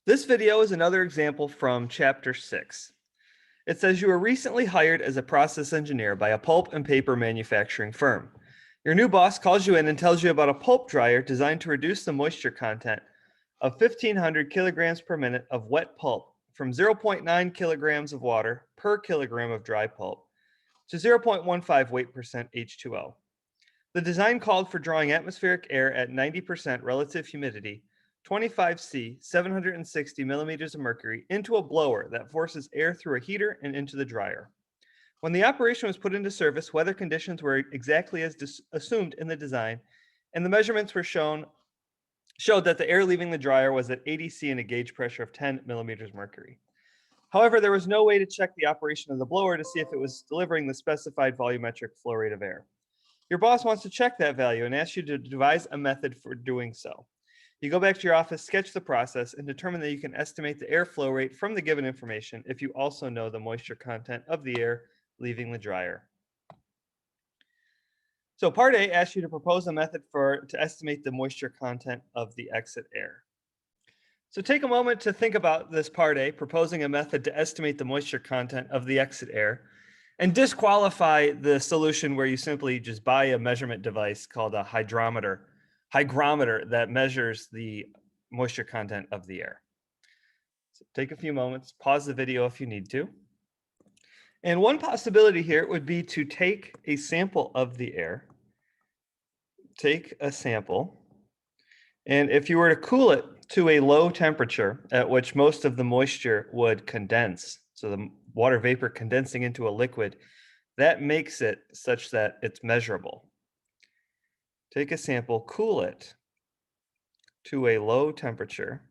This video is another example from Chapter 6. It says you were recently hired as a process engineer by a pulp and paper manufacturing firm. Your new boss calls you in and tells you about a pulp dryer designed to reduce the moisture content of 1,500 kilograms per minute of wet pulp from 0.9 kilograms of water per kilogram of dry pulp to 0.15 weight percent H2O. The design called for drawing atmospheric air at 90% relative humidity, 25 C, 760 millimeters of mercury, into a blower that forces air through a heater and into the dryer. When the operation was put into service, weather conditions were exactly as assumed in the design, and the measurements showed that the air leaving the dryer was at 80 C and a gauge pressure of 10 millimeters mercury. However, there was no way to check the operation of the blower to see if it was delivering the specified volumetric flow rate of air. Your boss wants to check that value and asks you to devise a method for doing so. You go back to your office, sketch the process, and determine that you can estimate the airflow rate from the given information if you also know the moisture content of the air leaving the dryer. So part A asks you to propose a method to estimate the moisture content of the exit air. So take a moment to think about this part A, proposing a method to estimate the moisture content of the exit air, and disqualify the solution where you simply just buy a measurement device called a hygrometer that measures the moisture content of the air. So take a few moments, pause the video if you need to. And one possibility here would be to take a sample of the air, take a sample, and if you were to cool it to a low temperature at which most of the moisture would condense, so the water vapor condensing into a liquid, that makes it such that it's measurable. Take a sample, cool it to a low temperature.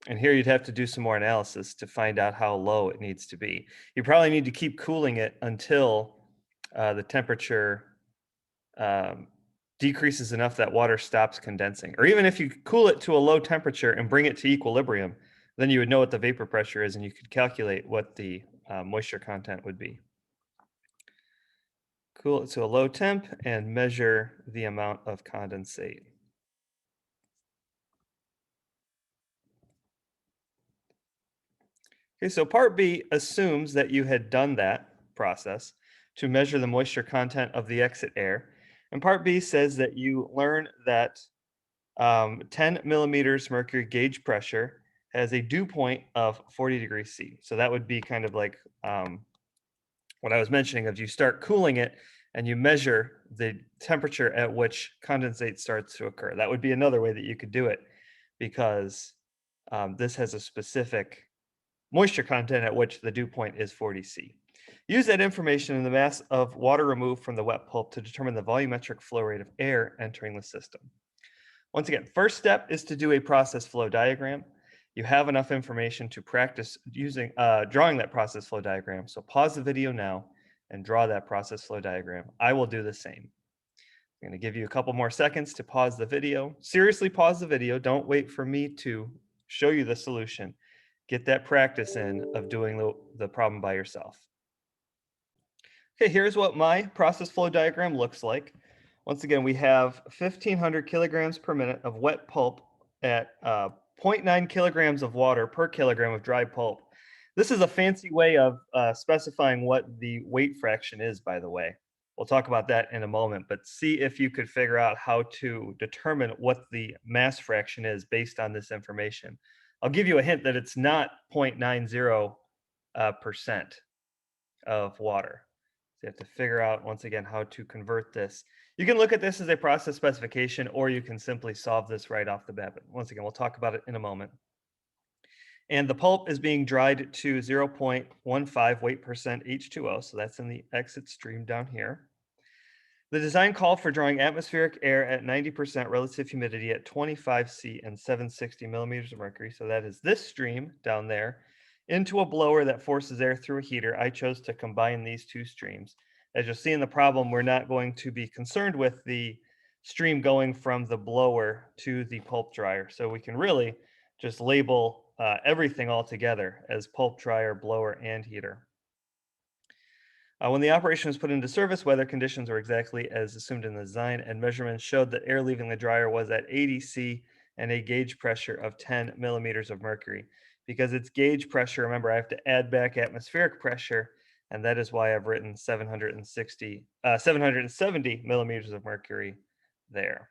And here you'd have to do some more analysis to find out how low it needs to be. You probably need to keep cooling it until the temperature decreases enough that water stops condensing. Or even if you cool it to a low temperature and bring it to equilibrium, then you would know what the vapor pressure is and you could calculate what the moisture content would be. Cool it to a low temp and measure the amount of condensate. Okay, so part B assumes that you had done that process to measure the moisture content of the exit air. And part B says that you learn that 10 millimeters mercury gauge pressure has a dew point of 40 degrees C. So that would be kind of like what I was mentioning of you start cooling it and you measure the temperature at which condensate starts to occur. That would be another way that you could do it because this has a specific moisture content at which the dew point is 40 C. Use that information in the mass of water removed from the wet pulp to determine the volumetric flow rate of air entering the system. Once again, first step is to do a process flow diagram. You have enough information to practice using drawing that process flow diagram. So pause the video now and draw that process flow diagram. I will do the same. I'm going to give you a couple more seconds to pause the video. Seriously pause the video. Don't wait for me to show you the solution. Get that practice in of doing the problem by yourself. Okay, here's what my process flow diagram looks like. Once again, we have 1,500 kilograms per minute of wet pulp at 0.9 kilograms of water per kilogram of dry pulp. This is a fancy way of specifying what the weight fraction is, by the way. We'll talk about that in a moment, but see if you could figure out how to determine what the mass fraction is based on this information. I'll give you a hint that it's not 0.90% of water. So you have to figure out, once again, how to convert this. You can look at this as a process specification, or you can simply solve this right off the bat. But once again, we'll talk about it in a moment. And the pulp is being dried to 0.15 weight percent H2O. So that's in the exit stream down here. The design called for drawing atmospheric air at 90% relative humidity at 25 C and 760 millimeters of mercury. So that is this stream down there into a blower that forces air through a heater. I chose to combine these two streams. As you'll see in the problem, we're not going to be concerned with the stream going from the blower to the pulp dryer. So we can really just label everything all together as pulp dryer, blower, and heater. When the operation was put into service, weather conditions were exactly as assumed in the design, and measurements showed that air leaving the dryer was at 80 C and a gauge pressure of 10 millimeters of mercury. Because it's gauge pressure, remember, I have to add back atmospheric pressure, and that is why I've written 770 millimeters of mercury there.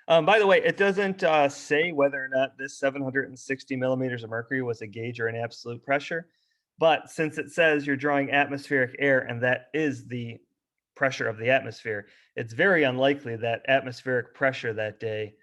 By the way, it doesn't say whether or not this 760 millimeters of mercury was a gauge or an absolute pressure, but since it says you're drawing atmospheric air and that is the pressure of the atmosphere, it's very unlikely that atmospheric pressure that day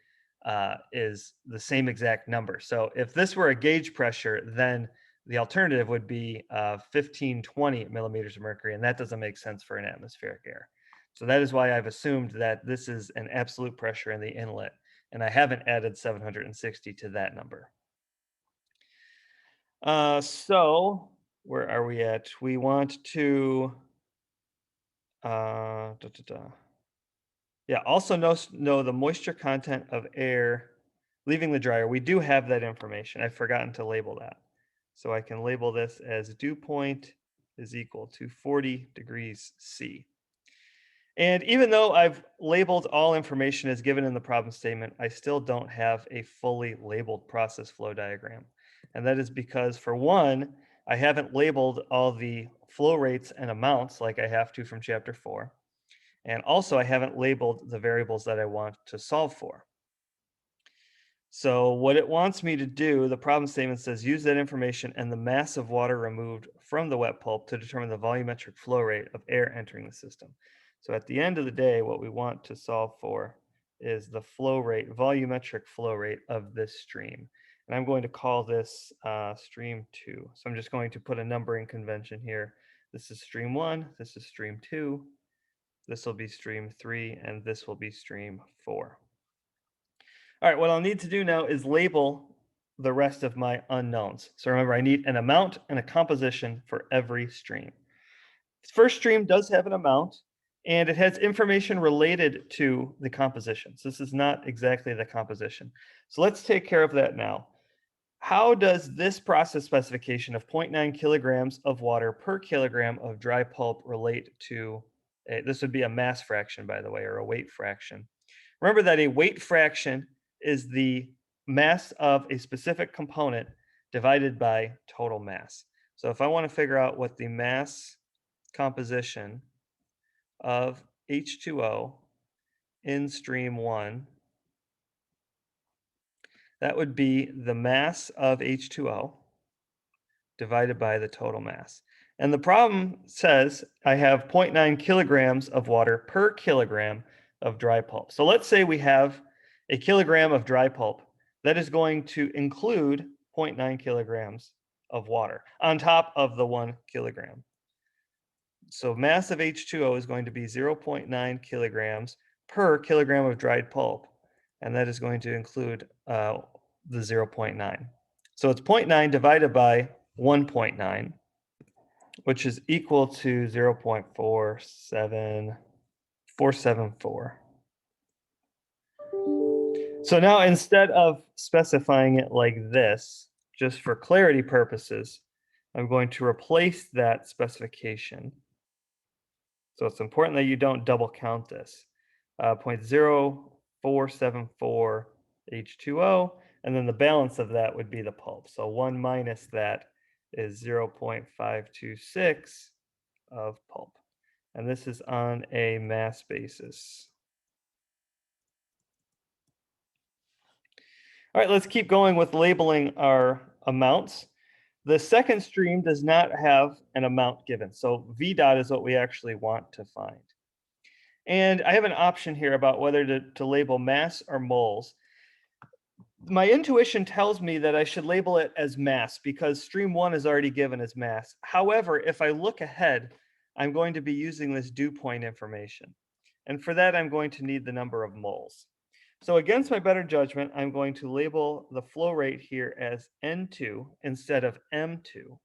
is the same exact number. So if this were a gauge pressure, then the alternative would be 1520 millimeters of mercury, and that doesn't make sense for an atmospheric air. So that is why I've assumed that this is an absolute pressure in the inlet, and I haven't added 760 to that number. So where are we at? We want to, yeah, also know the moisture content of air leaving the dryer. We do have that information. I've forgotten to label that. So I can label this as dew point is equal to 40 degrees C. And even though I've labeled all information as given in the problem statement, I still don't have a fully labeled process flow diagram. And that is because, for one, I haven't labeled all the flow rates and amounts like I have to from chapter 4. And also, I haven't labeled the variables that I want to solve for. So what it wants me to do, the problem statement says use that information and the mass of water removed from the wet pulp to determine the volumetric flow rate of air entering the system. So at the end of the day, what we want to solve for is the flow rate, volumetric flow rate of this stream. And I'm going to call this stream 2. So I'm just going to put a numbering convention here. This is stream 1, this is stream 2, this will be stream 3, and this will be stream 4. All right, what I'll need to do now is label the rest of my unknowns. So remember, I need an amount and a composition for every stream. This first stream does have an amount, and it has information related to the composition. So this is not exactly the composition. So let's take care of that now. How does this process specification of 0.9 kilograms of water per kilogram of dry pulp relate to, this would be a mass fraction, by the way, or a weight fraction. Remember that a weight fraction is the mass of a specific component divided by total mass. So if I want to figure out what the mass composition of H2O in stream 1, that would be the mass of H2O divided by the total mass. And the problem says I have 0.9 kilograms of water per kilogram of dry pulp. So let's say we have a kilogram of dry pulp that is going to include 0.9 kilograms of water on top of the 1 kilogram. So mass of H2O is going to be 0.9 kilograms per kilogram of dried pulp, and that is going to include the 0.9. So it's 0.9 divided by 1.9, which is equal to 0.47474. So now instead of specifying it like this, just for clarity purposes, I'm going to replace that specification. So it's important that you don't double count this. 0.0474 H2O, and then the balance of that would be the pulp. So 1 minus that is 0.526 of pulp. And this is on a mass basis. All right, let's keep going with labeling our amounts. The second stream does not have an amount given. So V dot is what we actually want to find. And I have an option here about whether to label mass or moles. My intuition tells me that I should label it as mass because stream 1 is already given as mass. However, if I look ahead, I'm going to be using this dew point information. And for that, I'm going to need the number of moles. So against my better judgment, I'm going to label the flow rate here as N2 instead of M2.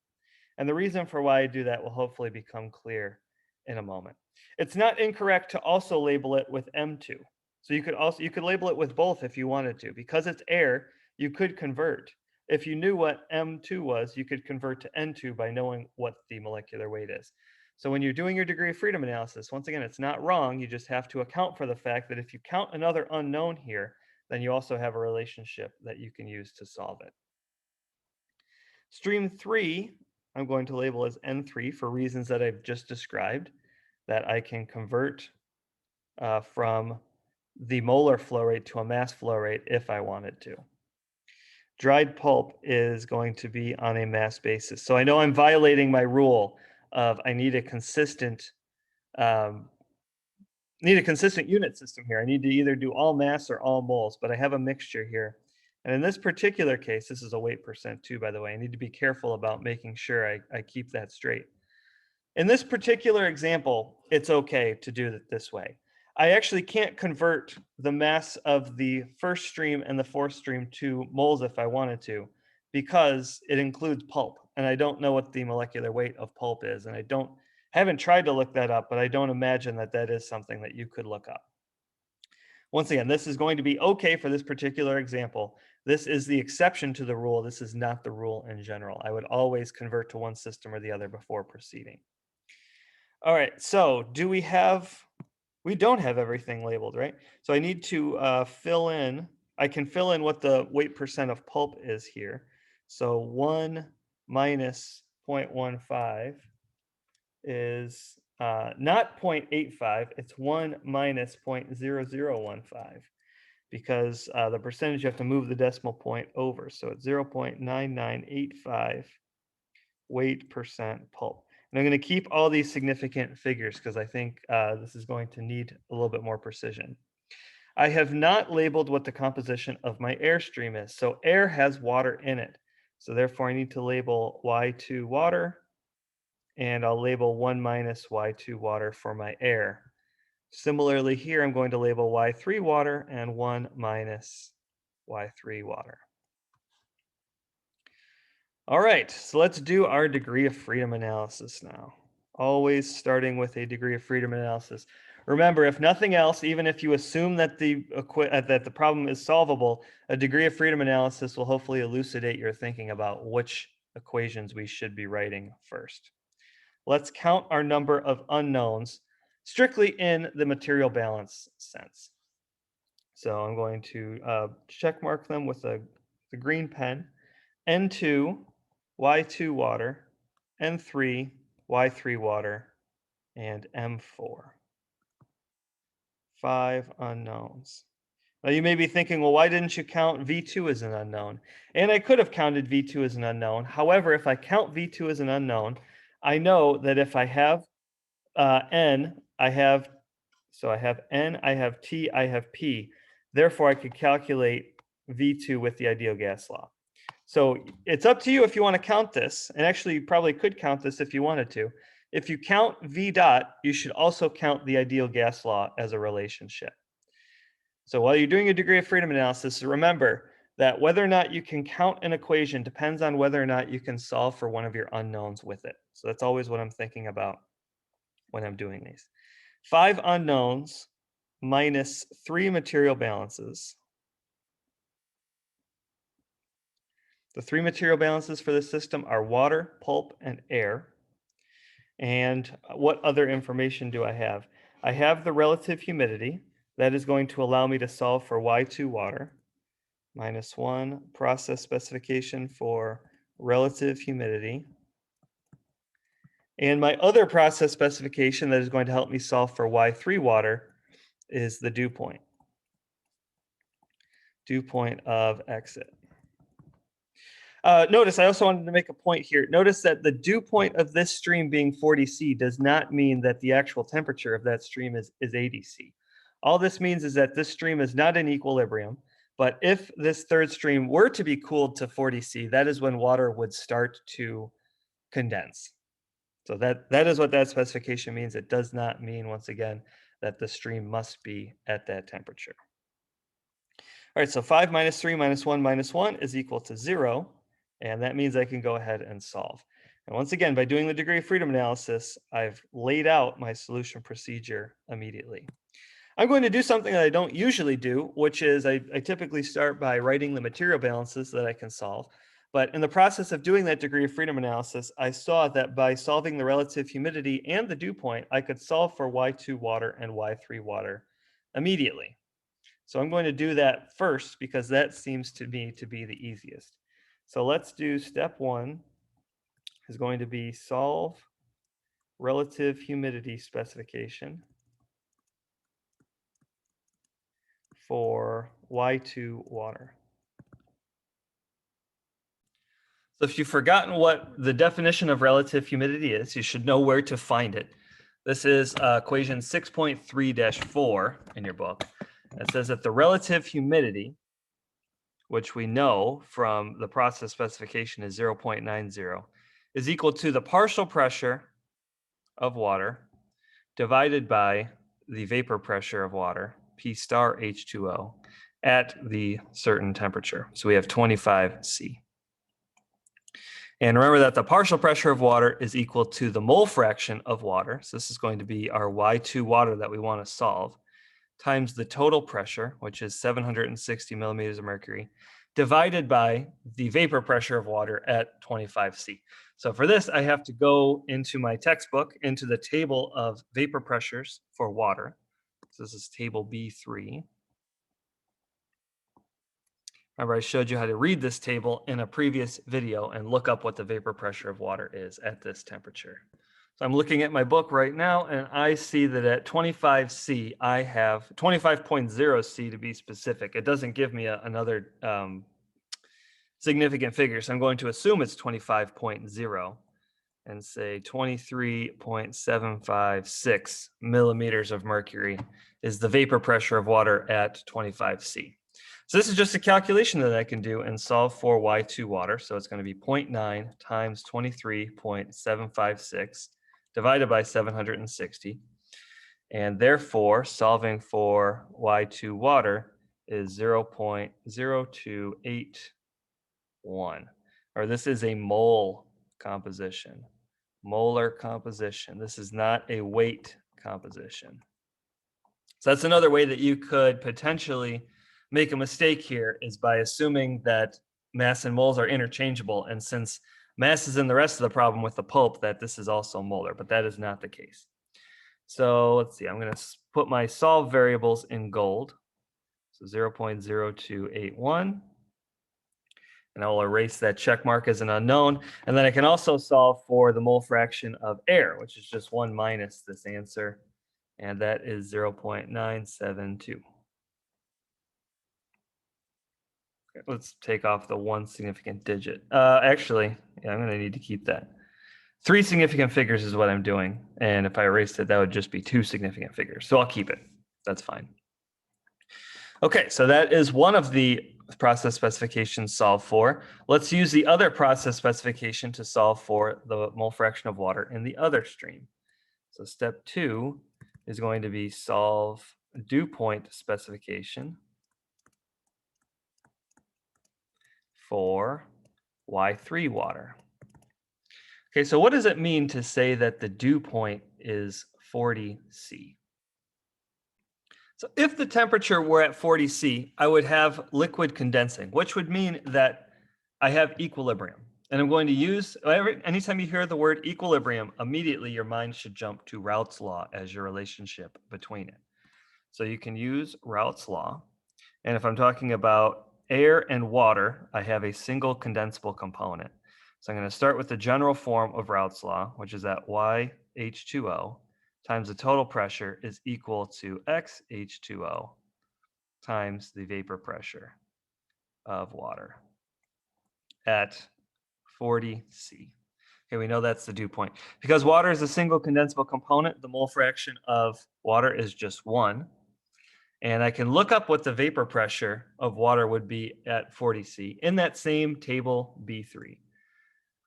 And the reason for why I do that will hopefully become clear in a moment. It's not incorrect to also label it with M2. So you could label it with both if you wanted to. Because it's air, you could convert. If you knew what M2 was, you could convert to N2 by knowing what the molecular weight is. So when you're doing your degree of freedom analysis, once again, it's not wrong. You just have to account for the fact that if you count another unknown here, then you also have a relationship that you can use to solve it. Stream 3, I'm going to label as N3 for reasons that I've just described, that I can convert from the molar flow rate to a mass flow rate if I wanted to. Dried pulp is going to be on a mass basis. So I know I'm violating my rule of I um, need a consistent unit system here. I need to either do all mass or all moles, but I have a mixture here. And in this particular case, this is a weight percent too, by the way. I need to be careful about making sure I keep that straight. In this particular example, it's okay to do it this way. I actually can't convert the mass of the first stream and the fourth stream to moles if I wanted to, because it includes pulp. And I don't know what the molecular weight of pulp is. And haven't tried to look that up, but I don't imagine that that is something that you could look up. Once again, this is going to be okay for this particular example. This is the exception to the rule. This is not the rule in general. I would always convert to one system or the other before proceeding. All right, so we don't have everything labeled, right? So I need to I can fill in what the weight percent of pulp is here. So 1 minus 0.15 is not 0.85, it's 1 minus 0.0015 because the percentage you have to move the decimal point over. So it's 0.9985 weight percent pulp. And I'm going to keep all these significant figures because I think this is going to need a little bit more precision. I have not labeled what the composition of my airstream is. So air has water in it. So therefore I need to label Y2 water, and I'll label 1 minus Y2 water for my air. Similarly here, I'm going to label Y3 water and 1 minus Y3 water. All right, so let's do our degree of freedom analysis now. Always starting with a degree of freedom analysis. Remember, if nothing else, even if you assume that the problem is solvable, a degree of freedom analysis will hopefully elucidate your thinking about which equations we should be writing first. Let's count our number of unknowns strictly in the material balance sense. So I'm going to check mark them with the green pen. N2, Y2 water, N3, Y3 water, and M4. 5 unknowns. Now you may be thinking, well, why didn't you count V2 as an unknown? And I could have counted V2 as an unknown. However, if I count V2 as an unknown, I know that if I have N, I have N, I have T, I have P. Therefore, I could calculate V2 with the ideal gas law. So it's up to you if you want to count this, and actually you probably could count this if you wanted to. If you count V dot, you should also count the ideal gas law as a relationship. So while you're doing a degree of freedom analysis, remember that whether or not you can count an equation depends on whether or not you can solve for one of your unknowns with it. So that's always what I'm thinking about when I'm doing these. 5 unknowns minus 3 material balances. The 3 material balances for this system are water, pulp, and air. And what other information do I have? I have the relative humidity. That is going to allow me to solve for Y2 water. -1 process specification for relative humidity. And my other process specification that is going to help me solve for Y3 water is the dew point. Dew point of exit. Notice I also wanted to make a point here. Notice that the dew point of this stream being 40 C does not mean that the actual temperature of that stream is 80 C. All this means is that this stream is not in equilibrium, but if this third stream were to be cooled to 40 C, that is when water would start to condense. So that is what that specification means. It does not mean, once again, that the stream must be at that temperature. All right, so 5 minus 3 minus 1 minus 1 is equal to 0. And that means I can go ahead and solve. And once again, by doing the degree of freedom analysis, I've laid out my solution procedure immediately. I'm going to do something that I don't usually do, which is I typically start by writing the material balances that I can solve. But in the process of doing that degree of freedom analysis, I saw that by solving the relative humidity and the dew point, I could solve for Y2 water and Y3 water immediately. So I'm going to do that first because that seems to me to be the easiest. So let's do step 1 is going to be solve relative humidity specification for Y2 water. So if you've forgotten what the definition of relative humidity is, you should know where to find it. This is equation 6.3-4 in your book. It says that the relative humidity, which we know from the process specification is 0.90, is equal to the partial pressure of water divided by the vapor pressure of water, P star H2O, at the certain temperature. So we have 25 C. And remember that the partial pressure of water is equal to the mole fraction of water. So this is going to be our Y2 water that we want to solve, times the total pressure, which is 760 millimeters of mercury, divided by the vapor pressure of water at 25 C. So for this, I have to go into my textbook, into the table of vapor pressures for water. So this is table B3. Remember, I showed you how to read this table in a previous video and look up what the vapor pressure of water is at this temperature. So I'm looking at my book right now, and I see that at 25 C, I have 25.0 C to be specific. It doesn't give me another significant figure, so I'm going to assume it's 25.0 and say 23.756 millimeters of mercury is the vapor pressure of water at 25 C. So this is just a calculation that I can do and solve for Y2 water. So it's going to be 0.9 times 23.756 divided by 760. And therefore, solving for Y2 water is 0.0281. Or this is a mole composition. Molar composition. This is not a weight composition. So that's another way that you could potentially make a mistake here, is by assuming that mass and moles are interchangeable. And since mass is in the rest of the problem with the pulp, that this is also molar, but that is not the case. So let's see, I'm going to put my solve variables in gold. So 0.0281. And I will erase that check mark as an unknown. And then I can also solve for the mole fraction of air, which is just 1 minus this answer. And that is 0.972. Okay, let's take off the 1 significant digit. Actually, yeah, I'm going to need to keep that. 3 significant figures is what I'm doing. And if I erased it, that would just be 2 significant figures. So I'll keep it. That's fine. Okay, so that is one of the process specifications solved for. Let's use the other process specification to solve for the mole fraction of water in the other stream. So step 2 is going to be solve dew point specification for Y3 water. Okay, so what does it mean to say that the dew point is 40 C? So if the temperature were at 40 C, I would have liquid condensing, which would mean that I have equilibrium. And I'm going to use, anytime you hear the word equilibrium, immediately your mind should jump to Raoult's law as your relationship between it. So you can use Raoult's law. And if I'm talking about air and water, I have a single condensable component. So I'm going to start with the general form of Raoult's law, which is that YH2O times the total pressure is equal to XH2O times the vapor pressure of water at 40 C. Okay, we know that's the dew point. Because water is a single condensable component, the mole fraction of water is just 1. And I can look up what the vapor pressure of water would be at 40 C in that same table B3.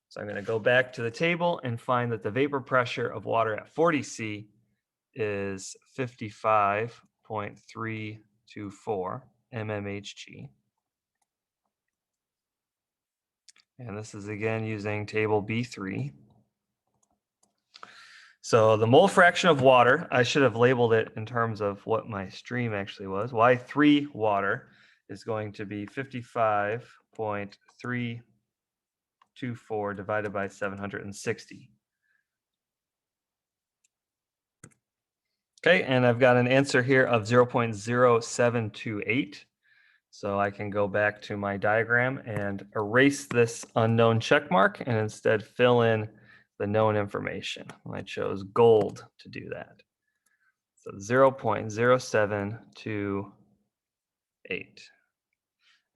So I'm going to go back to the table and find that the vapor pressure of water at 40 C is 55.324 mmHg. And this is again using table B3. So the mole fraction of water, I should have labeled it in terms of what my stream actually was. Y3 water is going to be 55.324 divided by 760. Okay, and I've got an answer here of 0.0728. So I can go back to my diagram and erase this unknown check mark and instead fill in the known information. I chose gold to do that. So 0.0728.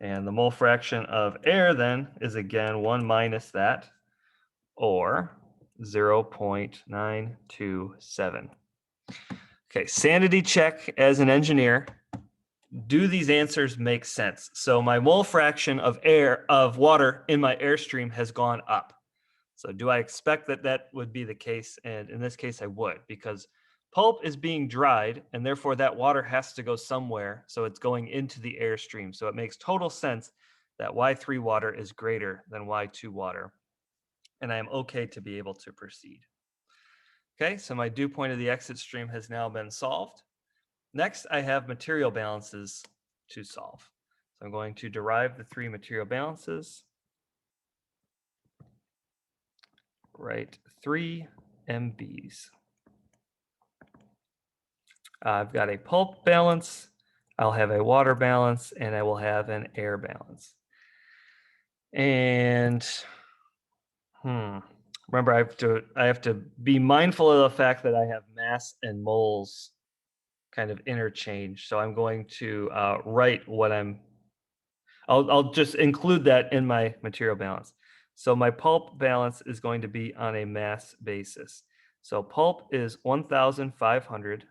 And the mole fraction of air then is again 1 minus that, or 0.927. Okay, sanity check as an engineer. Do these answers make sense? So my mole fraction of water in my airstream has gone up. So do I expect that that would be the case? And in this case, I would, because pulp is being dried and therefore that water has to go somewhere. So it's going into the airstream. So it makes total sense that Y3 water is greater than Y2 water. And I am okay to be able to proceed. Okay, so my dew point of the exit stream has now been solved. Next, I have material balances to solve. So I'm going to derive the three material balances. Write 3 MBs. I've got a pulp balance, I'll have a water balance, and I will have an air balance. And remember, I have to be mindful of the fact that I have mass and moles kind of interchange. So I'm going to write what I'll just include that in my material balance. So my pulp balance is going to be on a mass basis. So pulp is 1,500,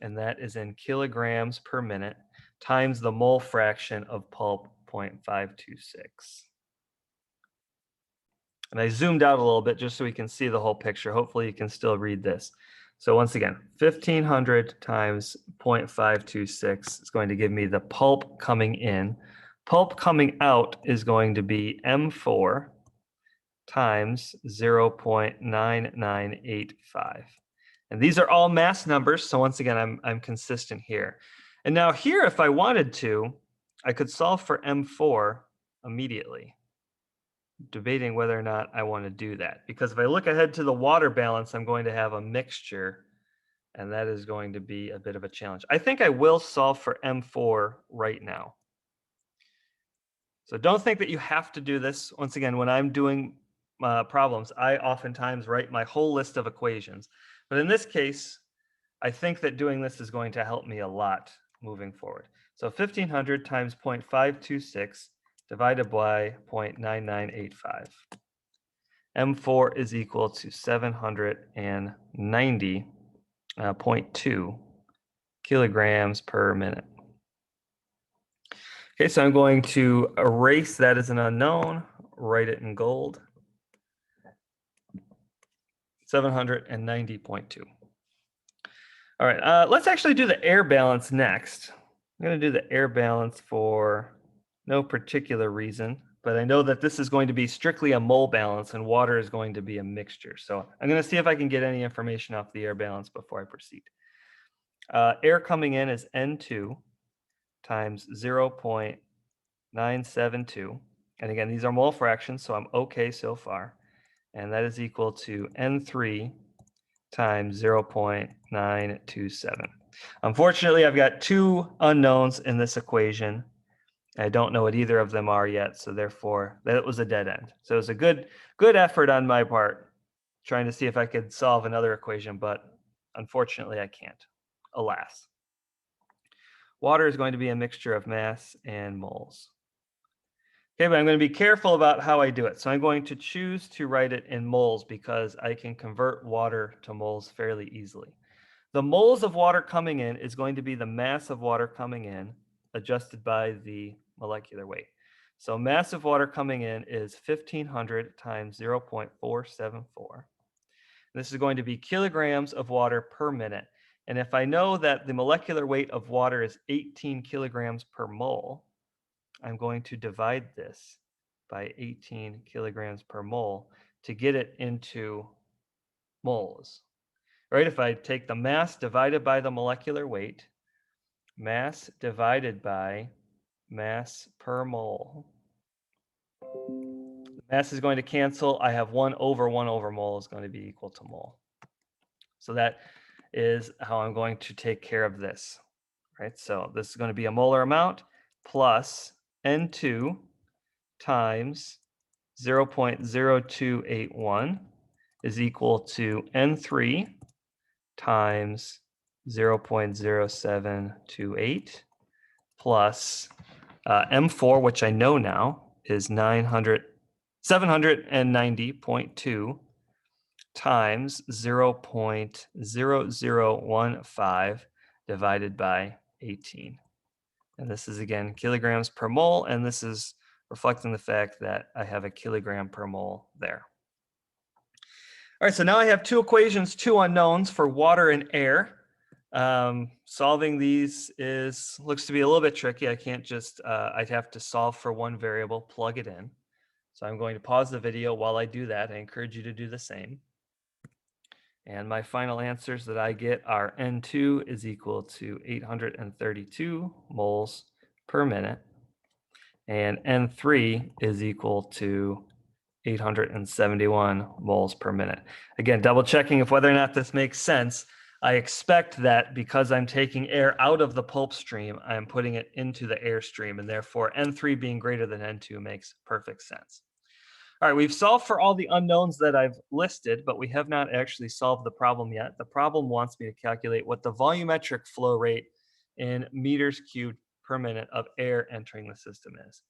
and that is in kilograms per minute, times the mole fraction of pulp, 0.526. And I zoomed out a little bit just so we can see the whole picture. Hopefully you can still read this. So once again, 1,500 times 0.526 is going to give me the pulp coming in. Pulp coming out is going to be M4 times 0.9985. And these are all mass numbers. So once again, I'm consistent here. And now here, if I wanted to, I could solve for M4 immediately, debating whether or not I want to do that. Because if I look ahead to the water balance, I'm going to have a mixture, and that is going to be a bit of a challenge. I think I will solve for M4 right now. So don't think that you have to do this. Once again, when I'm doing problems, I oftentimes write my whole list of equations. But in this case, I think that doing this is going to help me a lot moving forward. So 1,500 times 0.526 divided by 0.9985. M4 is equal to 790.2 kilograms per minute. Okay, so I'm going to erase that as an unknown, write it in gold. 790.2. All right, let's actually do the air balance next. I'm going to do the air balance for no particular reason, but I know that this is going to be strictly a mole balance and water is going to be a mixture. So I'm going to see if I can get any information off the air balance before I proceed. Air coming in is N2 times 0.972. And again, these are mole fractions, so I'm okay so far. And that is equal to N3 times 0.927. Unfortunately, I've got two unknowns in this equation. I don't know what either of them are yet, so therefore that was a dead end. So it was a good effort on my part trying to see if I could solve another equation, but unfortunately I can't, alas. Water is going to be a mixture of mass and moles. Okay, but I'm going to be careful about how I do it. So I'm going to choose to write it in moles because I can convert water to moles fairly easily. The moles of water coming in is going to be the mass of water coming in adjusted by the molecular weight. So mass of water coming in is 1,500 times 0.474. This is going to be kilograms of water per minute. And if I know that the molecular weight of water is 18 kilograms per mole, I'm going to divide this by 18 kilograms per mole to get it into moles. Right? If I take the mass divided by the molecular weight, mass divided by mass per mole, mass is going to cancel. I have 1 over mole is going to be equal to mole. So that is how I'm going to take care of this, right? So this is going to be a molar amount plus N2 times 0.0281 is equal to N3 times 0.0728 plus M4, which I know now is 790.2 times 0.0015 divided by 18. And this is again kilograms per mole, and this is reflecting the fact that I have a kilogram per mole there. All right, so now I have two equations, two unknowns for water and air. Solving these looks to be a little bit tricky. I can't just, I'd have to solve for one variable, plug it in. So I'm going to pause the video while I do that. I encourage you to do the same. And my final answers that I get are N2 is equal to 832 moles per minute, and N3 is equal to 871 moles per minute. Again, double checking if whether or not this makes sense. I expect that because I'm taking air out of the pulp stream, I'm putting it into the air stream, and therefore N3 being greater than N2 makes perfect sense. All right, we've solved for all the unknowns that I've listed, but we have not actually solved the problem yet. The problem wants me to calculate what the volumetric flow rate in meters cubed per minute of air entering the system is.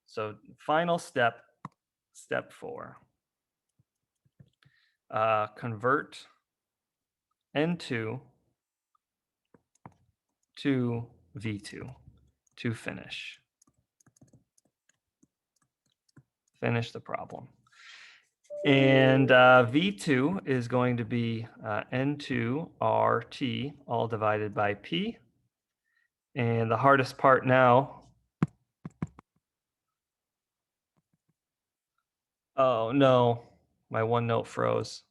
So final step, step 4. Convert N2 to V2 to finish. Finish the problem. And V2 is going to be N2 RT all divided by P. And the hardest part now, oh no, my OneNote froze.